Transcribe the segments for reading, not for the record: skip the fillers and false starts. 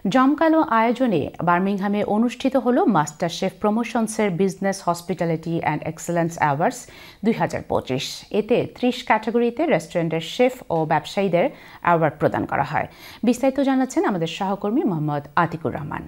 জমকালো আয়োজনে বার্মিংহামে অনুষ্ঠিত হল মাস্টার শেফ প্রমোশনসের business hospitality and excellence awards 2025। এতে 30 ক্যাটাগরিতে রেস্টুরেন্টের শেফ ও ব্যবসায়ীদের অ্যাওয়ার্ড প্রদান করা হয়। বিস্তারিত জানাচ্ছেন আমাদের সহকর্মী মোহাম্মদ আতিকুর রহমান।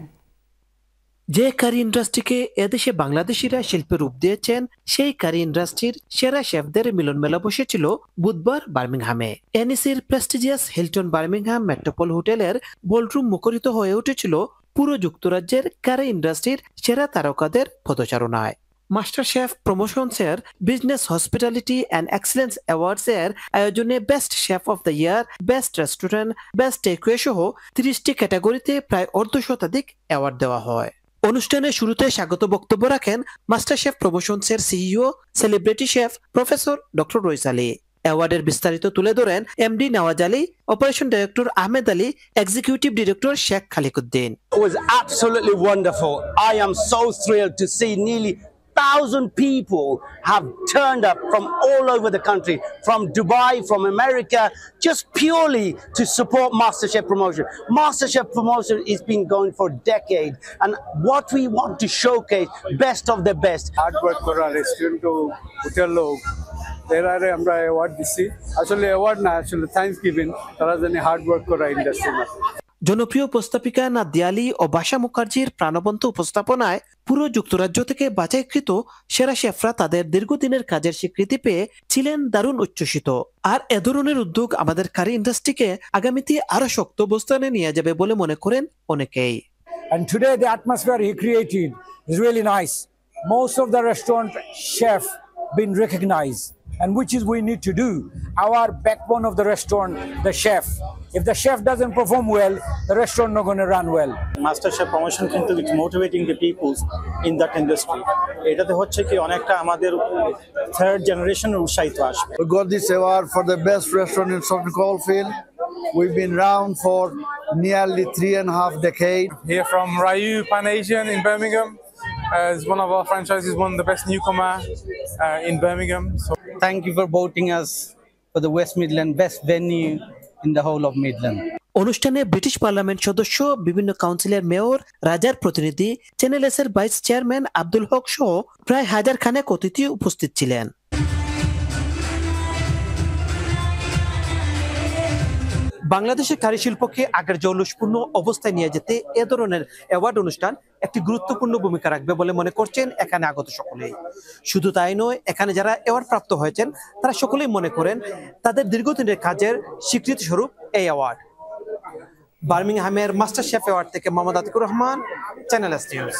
যে কারি ইন্ডাস্ট্রিকে এদেশে বাংলাদেশিরা শিল্পে রূপ দিয়েছেন, সেই কারি ইন্ডাস্ট্রির সেরা শেফদের মিলন মেলা বসেছিল বুধবার বার্মিংহামে। এনইসির প্রেস্টিজিয়াস হিলটন বার্মিংহাম মেট্রোপল হোটেলের বলরুম মুখরিত হয়ে উঠেছিল পুরো যুক্তরাজ্যের কারি ইন্ডাস্ট্রির সেরা তারকাদের পদচারণায়। মাস্টার শেফ প্রমোশনসের business hospitality and excellence awards এর আয়োজনে best chef of the year, best restaurant, best takeaway সহ 30টি ক্যাটাগরিতে প্রায় অর্ধশতাধিক অ্যাওয়ার্ড দেওয়া হয়। অনুষ্ঠানের শুরুতে স্বাগত বক্তব্য রাখেন মাস্টার শেফ প্রমোশনসের CEO celebrity chef professor doctor Rais Ali. অ্যাওয়ার্ডের বিস্তারিত তুলে ধরেন MD Nawaz Ali, operation director Ahmed Ali, executive director Sheikh Khaliquddin. It was absolutely wonderful. I am so thrilled to see nearly 1,000 people have turned up from all over the country, from Dubai, from America, just purely to support MasterChef Promotion. MasterChef Promotion has been going for decades, and what we want to showcase best of the best. Hard work kora restaurant to hotel log এরারে আমরা award দিছি, আসলে award না, আসলে thanks giving. তারা জানি hard work করা industry. জনপ্রিয় উপস্থাপিকা নাদিয়া আলী ও বাসা মুখার্জির প্রাণবন্ত উপস্থাপনায় পুরো যুক্তরাজ্য থেকে বাছাইকৃত সেরা শেফরা তাদের দীর্ঘদিনের কাজের স্বীকৃতি পেয়ে ছিলেন দারুণ উচ্ছ্বসিত। আর এ ধরনের উদ্যোগ আমাদের কারি ইন্ডাস্ট্রিকে আগামীতে আরো শক্ত অবস্থানে নিয়ে যাবে বলে মনে করেন অনেকেই। And today the atmosphere he created is really nice. Most of the restaurant chef been recognized, and which is we need to do. Our backbone of the restaurant, the chef. If the chef doesn't perform well, the restaurant not going to run well. MasterChef promotion কিন্তু it's motivating the people in that industry. এটাতে হচ্ছে কি অনেকটা আমাদের third generation উৎসাহিত আসবে। We got this award for the best restaurant in Southern Coalfield. We've been around for nearly 3.5 decades. Here from Ryu Pan Asian in Birmingham. As one of our franchises, won the best newcomer in Birmingham. So thank you for voting us for the West Midland best venue in the whole of Midland. অনুষ্ঠানে British parliament সদস্য, বিভিন্ন কাউন্সিলের mayor, রাজার প্রতিনিধি, channel S এর vice chairman Abdul হক সহ প্রায় 1000 খানেক অতিথি উপস্থিত ছিলেন। বাংলাদেশের কারি শিল্পকে আগের জৌলুসপূর্ণ অবস্থায় নিয়ে যেতে এ ধরনের অ্যাওয়ার্ড অনুষ্ঠান একটি গুরুত্বপূর্ণ ভূমিকা রাখবে বলে মনে করছেন এখানে আগত সকলেই। শুধু তাই নয়, এখানে যারা অ্যাওয়ার্ড প্রাপ্ত হয়েছেন তারা সকলেই মনে করেন তাদের দীর্ঘদিনের কাজের স্বীকৃতি স্বরূপ এই অ্যাওয়ার্ড। বার্মিংহামের মাস্টার শেফ অ্যাওয়ার্ড থেকে Mohammad Atiqur Rahman, channel S news.